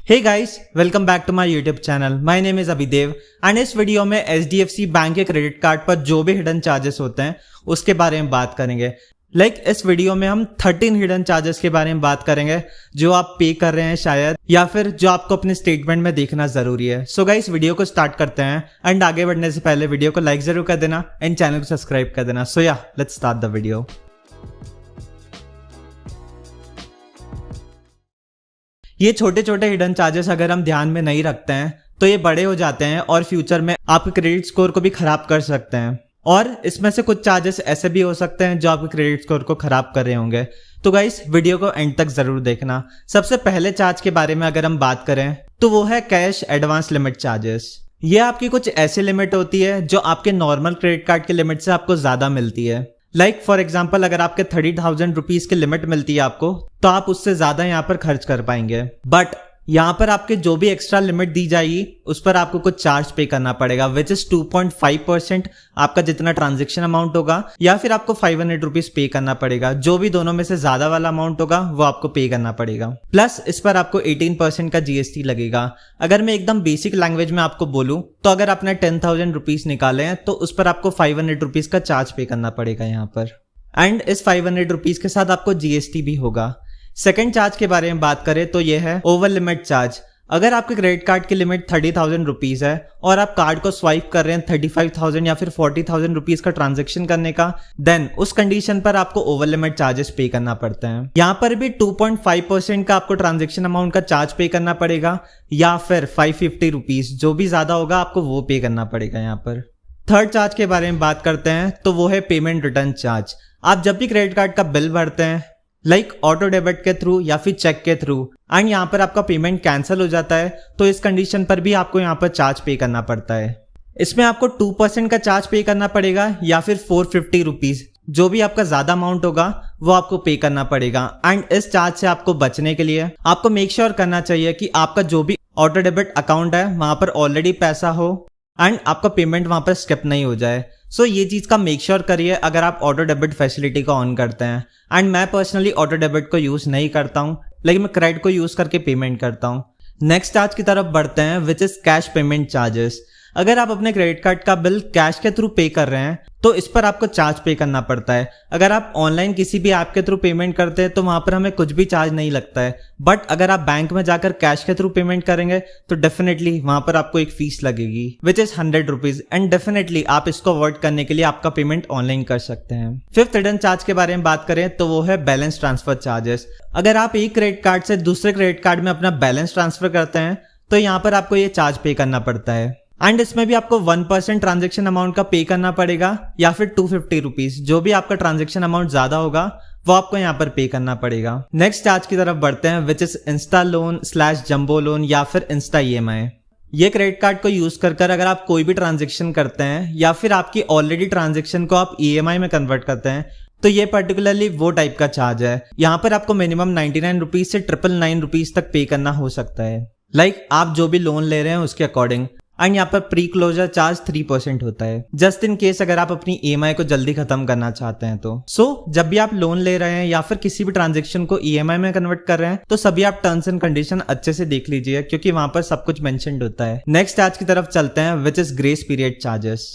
Hey guys, welcome back to my YouTube channel. My name is Abhidev and इस video में HDFC bank के credit card पर जो भी हिडन चार्जेस होते हैं उसके बारे में बात करेंगे। इस वीडियो में हम 13 हिडन चार्जेस के बारे में बात करेंगे जो आप पे कर रहे हैं शायद, या फिर जो आपको अपने स्टेटमेंट में देखना जरूरी है। सो गाइस, वीडियो को स्टार्ट करते हैं एंड आगे बढ़ने से पहले वीडियो को लाइक जरूर कर देना एंड चैनल को सब्सक्राइब कर देना। सो या लेट्स स्टार्ट द वीडियो। ये छोटे छोटे हिडन चार्जेस अगर हम ध्यान में नहीं रखते हैं तो ये बड़े हो जाते हैं और फ्यूचर में आपके क्रेडिट स्कोर को भी खराब कर सकते हैं। और इसमें से कुछ चार्जेस ऐसे भी हो सकते हैं जो आपके क्रेडिट स्कोर को खराब कर रहे होंगे। तो गाइस, वीडियो को एंड तक जरूर देखना। सबसे पहले चार्ज के बारे में अगर हम बात करें तो वो है कैश एडवांस लिमिट चार्जेस। ये आपकी कुछ ऐसी लिमिट होती है जो आपके नॉर्मल क्रेडिट कार्ड की लिमिट से आपको ज्यादा मिलती है। फॉर एग्जाम्पल, अगर आपके 30,000 रुपीज की लिमिट मिलती है आपको, तो आप उससे ज्यादा यहाँ पर खर्च कर पाएंगे। बट यहाँ पर आपके जो भी एक्स्ट्रा लिमिट दी जाएगी उस पर आपको कुछ चार्ज पे करना पड़ेगा, विच इज 2.5% आपका जितना ट्रांजेक्शन अमाउंट होगा, या फिर आपको 500 रुपीज पे करना पड़ेगा। जो भी दोनों में से ज्यादा वाला अमाउंट होगा वो आपको पे करना पड़ेगा। प्लस इस पर आपको 18% का GST लगेगा। अगर मैं एकदम बेसिक लैंग्वेज में आपको बोलूं तो अगर आपने 10,000 रुपीज निकाले हैं तो उस पर आपको 500 रुपीज का चार्ज पे करना पड़ेगा यहाँ पर। एंड इस 500 रुपीज के साथ आपको GST भी होगा। सेकंड चार्ज के बारे में बात करें तो ये है ओवर लिमिट चार्ज। अगर आपके क्रेडिट कार्ड की लिमिट 30,000 रुपीज है और आप कार्ड को स्वाइप कर रहे हैं 35,000 या फिर 40,000 रुपीज का ट्रांजेक्शन करने का, देन उस कंडीशन पर आपको ओवर लिमिट चार्जेस पे करना पड़ते हैं। यहाँ पर भी 2.5% का आपको ट्रांजेक्शन अमाउंट का चार्ज पे करना पड़ेगा, या फिर 550 रुपीज, जो भी ज्यादा होगा आपको वो पे करना पड़ेगा यहाँ पर। थर्ड चार्ज के बारे में बात करते हैं तो वो है पेमेंट रिटर्न चार्ज। आप जब भी क्रेडिट कार्ड का बिल भरते हैं ऑटो डेबिट के थ्रू या फिर चेक के थ्रू, एंड यहाँ पर आपका पेमेंट कैंसिल हो जाता है, तो इस कंडीशन पर भी आपको यहाँ पर चार्ज पे करना पड़ता है। इसमें आपको 2% का चार्ज पे करना पड़ेगा या फिर 450 रुपीज, जो भी आपका ज्यादा अमाउंट होगा वो आपको पे करना पड़ेगा। एंड इस चार्ज से आपको बचने के लिए आपको मेक श्योर करना चाहिए कि आपका जो भी ऑटो डेबिट अकाउंट है वहां पर ऑलरेडी पैसा हो एंड आपका पेमेंट वहां पर स्किप नहीं हो जाए। सो ये चीज का मेक श्योर करिए अगर आप ऑटो डेबिट फैसिलिटी को ऑन करते हैं। एंड मैं पर्सनली ऑटो डेबिट को यूज नहीं करता हूँ, लेकिन मैं क्रेडिट को यूज करके पेमेंट करता हूँ। नेक्स्ट चार्ज की तरफ बढ़ते हैं, which is cash payment charges. अगर आप अपने क्रेडिट कार्ड का बिल कैश के थ्रू पे कर रहे हैं तो इस पर आपको चार्ज पे करना पड़ता है। अगर आप ऑनलाइन किसी भी ऐप के थ्रू पेमेंट करते हैं तो वहां पर हमें कुछ भी चार्ज नहीं लगता है। बट अगर आप बैंक में जाकर कैश के थ्रू पेमेंट करेंगे तो डेफिनेटली वहां पर आपको एक फीस लगेगी, which is 100 rupees. And definitely आप इसको अवॉइड करने के लिए आपका पेमेंट ऑनलाइन कर सकते हैं। फिफ्थ हिडन चार्ज के बारे में बात करें तो वो है बैलेंस ट्रांसफर चार्जेस। अगर आप एक क्रेडिट कार्ड से दूसरे क्रेडिट कार्ड में अपना बैलेंस ट्रांसफर करते हैं तो यहाँ पर आपको ये चार्ज पे करना पड़ता है। एंड इसमें भी आपको 1% ट्रांजेक्शन अमाउंट का पे करना पड़ेगा, या फिर 250 रुपीज, जो भी आपका ट्रांजेक्शन अमाउंट ज्यादा होगा वो आपको यहाँ पर पे करना पड़ेगा। नेक्स्ट चार्ज की तरफ बढ़ते हैं, which is Insta loan / jumbo loan या फिर इंस्टा EMI। ये क्रेडिट कार्ड को यूज कर अगर आप कोई भी ट्रांजेक्शन करते हैं या फिर आपकी ऑलरेडी ट्रांजेक्शन को आप EMI में कन्वर्ट करते हैं तो ये पर्टिकुलरली वो टाइप का चार्ज है। यहाँ पर आपको मिनिमम 99 रुपीज से 999 रुपीज तक पे करना हो सकता है। आप जो भी लोन ले रहे हैं उसके अकॉर्डिंग। एंड यहाँ पर प्री क्लोजर चार्ज 3% होता है, जस्ट इन केस अगर आप अपनी EMI को जल्दी खत्म करना चाहते हैं तो। जब भी आप लोन ले रहे हैं या फिर किसी भी ट्रांजेक्शन को EMI में कन्वर्ट कर रहे हैं तो सभी आप टर्म्स एंड कंडीशन अच्छे से देख लीजिए, क्योंकि वहां पर सब कुछ मेंशन्ड होता है। नेक्स्ट चार्ज की तरफ चलते हैं, which is grace period charges.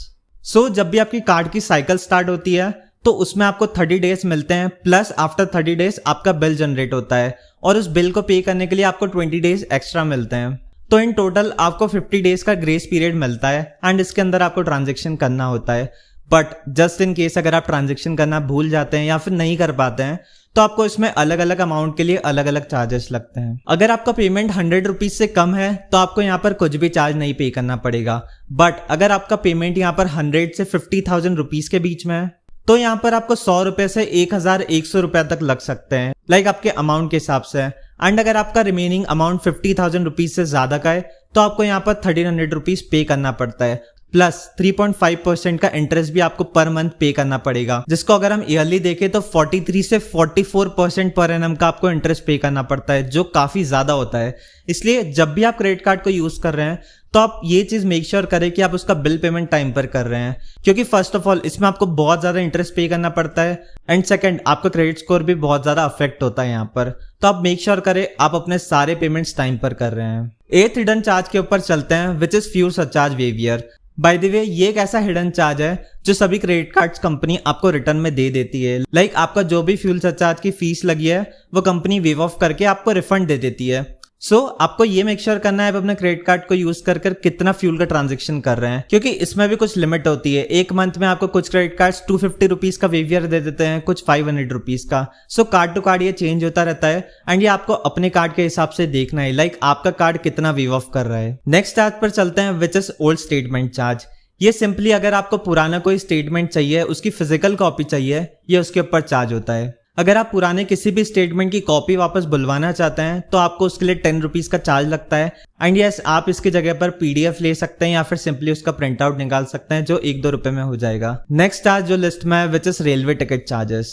जब भी आपकी कार्ड की साइकिल स्टार्ट होती है तो उसमें आपको 30 डेज मिलते हैं, प्लस आफ्टर 30 डेज आपका बिल जनरेट होता है और उस बिल को पे करने के लिए आपको 20 डेज एक्स्ट्रा मिलते हैं। तो इन टोटल आपको 50 डेज का ग्रेस पीरियड मिलता है एंड इसके अंदर आपको ट्रांजेक्शन करना होता है। बट जस्ट इन केस अगर आप ट्रांजेक्शन करना भूल जाते हैं या फिर नहीं कर पाते हैं तो आपको इसमें अलग अलग अमाउंट के लिए अलग अलग चार्जेस लगते हैं। अगर आपका पेमेंट 100 रुपीज से कम है तो आपको यहाँ पर कुछ भी चार्ज नहीं पे करना पड़ेगा। बट अगर आपका पेमेंट यहाँ पर 100 से 50,000 रुपीज के बीच में है तो यहाँ पर आपको 100 रुपए से 1,100 रुपए तक लग सकते हैं, आपके अमाउंट के हिसाब से। एंड अगर आपका रिमेनिंग अमाउंट 50,000 रुपीज से ज्यादा का है तो आपको यहाँ पर 1,300 रुपीज पे करना पड़ता है। प्लस 3.5% का इंटरेस्ट भी आपको पर मंथ पे करना पड़ेगा, जिसको अगर हम ईयरली देखें तो 43 से 44% पर एनम का आपको इंटरेस्ट पे करना पड़ता है, जो काफी ज्यादा होता है। इसलिए जब भी आप क्रेडिट कार्ड को यूज कर रहे हैं तो आप ये चीज मेक श्योर करें कि आप उसका बिल पेमेंट टाइम पर कर रहे हैं, क्योंकि फर्स्ट ऑफ ऑल इसमें आपको बहुत ज्यादा इंटरेस्ट पे करना पड़ता है एंड सेकंड आपका क्रेडिट स्कोर भी बहुत ज्यादा अफेक्ट होता है यहाँ पर। तो आप मेक श्योर करें आप अपने सारे पेमेंट्स टाइम पर कर रहे हैं। 8th हिडन चार्ज के ऊपर चलते हैं, which is fuel surcharge waiver. By the way ये एक ऐसा हिडन चार्ज है जो सभी क्रेडिट कार्ड्स कंपनी आपको रिटर्न में दे देती है। लाइक आपका जो भी फ्यूल सरचार्ज की फीस लगी है वो कंपनी वेव ऑफ करके आपको रिफंड दे देती है। सो आपको ये मेक श्योर करना है आप अपने क्रेडिट कार्ड को यूज कर कितना फ्यूल का ट्रांजेक्शन कर रहे हैं, क्योंकि इसमें भी कुछ लिमिट होती है। एक मंथ में आपको कुछ क्रेडिट कार्ड्स 250 रुपीज का वेवियर दे देते हैं, कुछ 500 रुपीज का। सो कार्ड टू कार्ड ये चेंज होता रहता है एंड ये आपको अपने कार्ड के हिसाब से देखना है, लाइक आपका कार्ड कितना वेव ऑफ कर रहा है। नेक्स्ट चार्ज पर चलते हैं, which is old statement charge. ये सिंपली अगर आपको पुराना कोई स्टेटमेंट चाहिए, उसकी फिजिकल कॉपी चाहिए, ये उसके ऊपर चार्ज होता है। अगर आप पुराने किसी भी स्टेटमेंट की कॉपी वापस बुलवाना चाहते हैं तो आपको उसके लिए 10 रुपीज का चार्ज लगता है एंड यस आप इसकी जगह पर पीडीएफ ले सकते हैं या फिर सिंपली उसका प्रिंट आउट निकाल सकते हैं, जो 1-2 रुपए में हो जाएगा। नेक्स्ट चार्ज जो लिस्ट में है, which is railway ticket charges.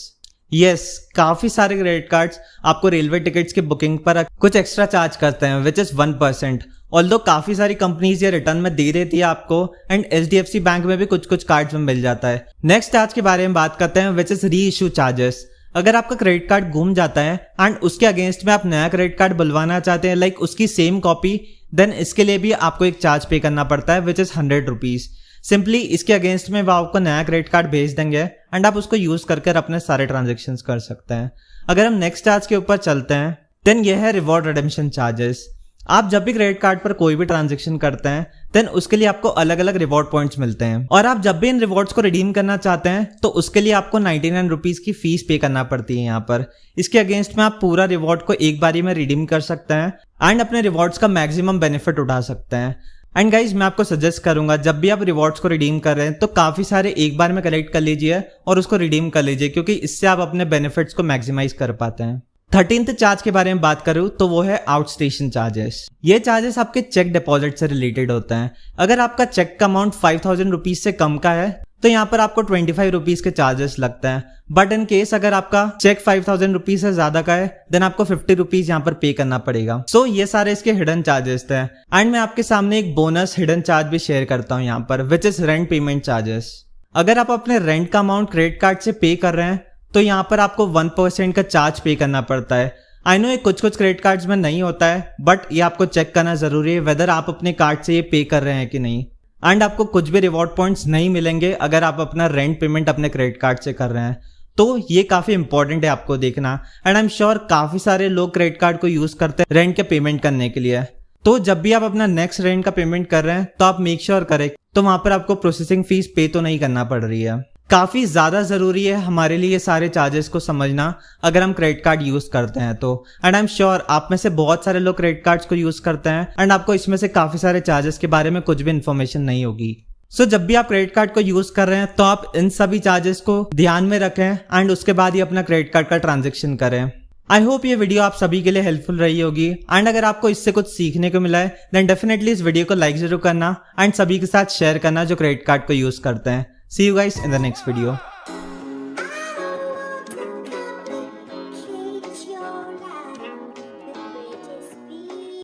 Yes काफी सारे क्रेडिट कार्ड्स आपको रेलवे टिकट्स की बुकिंग पर कुछ एक्स्ट्रा चार्ज करते हैं, विच इज 1%। ऑल्दो काफी सारी कंपनीज ये रिटर्न में दे देती है आपको एंड एचडीएफसी बैंक में भी कुछ कार्ड्स में मिल जाता है। नेक्स्ट चार्ज के बारे में बात करते हैं, विच इज री इशू चार्जेस। अगर आपका क्रेडिट कार्ड गुम जाता है एंड उसके अगेंस्ट में आप नया क्रेडिट कार्ड बुलवाना चाहते हैं, लाइक उसकी सेम कॉपी, देन इसके लिए भी आपको एक चार्ज पे करना पड़ता है, विच इज 100 रुपीज। सिंपली इसके अगेंस्ट में वो आपको नया क्रेडिट कार्ड भेज देंगे एंड आप उसको यूज करके अपने सारे ट्रांजेक्शन कर सकते हैं। अगर हम नेक्स्ट चार्ज के ऊपर चलते हैं, देन ये है रिवॉर्ड रिडेम्पशन चार्जेस। आप जब भी क्रेडिट कार्ड पर कोई भी ट्रांजेक्शन करते हैं देन उसके लिए आपको अलग अलग रिवॉर्ड पॉइंट्स मिलते हैं, और आप जब भी इन रिवॉर्ड्स को रिडीम करना चाहते हैं तो उसके लिए आपको 99 रुपीज की फीस पे करना पड़ती है यहाँ पर। इसके अगेंस्ट में आप पूरा रिवॉर्ड को एक बारी में रिडीम कर सकते हैं एंड अपने रिवॉर्ड्स का मैक्सिमम बेनिफिट उठा सकते हैं। एंड गाइज मैं आपको सजेस्ट करूंगा जब भी आप रिवॉर्ड्स को रिडीम कर रहे हैं तो काफी सारे एक बार में कलेक्ट कर लीजिए और उसको रिडीम कर लीजिए, क्योंकि इससे आप अपने बेनिफिट्स को मैक्सिमाइज कर पाते हैं। 13th चार्ज के बारे में बात करूं तो वो है आउटस्टेशन चार्जेस। ये चार्जेस आपके चेक डिपॉजिट से रिलेटेड होते हैं। अगर आपका चेक का अमाउंट 5000 रुपीज से कम का है तो यहाँ पर आपको 25 रुपीज के चार्जेस लगते हैं, बट इन केस अगर आपका चेक 5000 रुपीज से ज्यादा का है देन आपको 50 रुपीज यहाँ पर पे करना पड़ेगा। सो ये सारे इसके हिडन चार्जेस थे एंड मैं आपके सामने एक बोनस हिडन चार्ज भी शेयर करता हूँ यहाँ पर, which is rent payment charges. अगर आप अपने रेंट का अमाउंट क्रेडिट कार्ड से पे कर रहे हैं तो यहाँ पर आपको 1% का चार्ज पे करना पड़ता है। आई नो ये कुछ क्रेडिट कार्ड्स में नहीं होता है, बट ये आपको चेक करना जरूरी है वेदर आप अपने कार्ड से ये पे कर रहे हैं कि नहीं। एंड आपको कुछ भी रिवॉर्ड पॉइंट्स नहीं मिलेंगे अगर आप अपना रेंट पेमेंट अपने क्रेडिट कार्ड से कर रहे हैं, तो ये काफी इंपॉर्टेंट है आपको देखना। एंड आई एम श्योर काफी सारे लोग क्रेडिट कार्ड को यूज करते हैं रेंट के पेमेंट करने के लिए। तो जब भी आप अपना नेक्स्ट रेंट का पेमेंट कर रहे हैं तो आप मेक श्योर करें तो वहां पर आपको प्रोसेसिंग फीस पे तो नहीं करना पड़ रही है। काफी ज्यादा जरूरी है हमारे लिए ये सारे चार्जेस को समझना अगर हम क्रेडिट कार्ड यूज करते हैं तो। एंड आई एम श्योर आप में से बहुत सारे लोग क्रेडिट कार्ड्स को यूज करते हैं एंड आपको इसमें से काफी सारे चार्जेस के बारे में कुछ भी इन्फॉर्मेशन नहीं होगी। सो जब भी आप क्रेडिट कार्ड को यूज कर रहे हैं तो आप इन सभी चार्जेस को ध्यान में रखें एंड उसके बाद ही अपना क्रेडिट कार्ड का ट्रांजेक्शन करें। आई होप ये वीडियो आप सभी के लिए हेल्पफुल रही होगी एंड अगर आपको इससे कुछ सीखने को मिला है देन डेफिनेटली इस वीडियो को लाइक जरूर करना एंड सभी के साथ शेयर करना जो क्रेडिट कार्ड को यूज करते हैं। See you guys in the next video.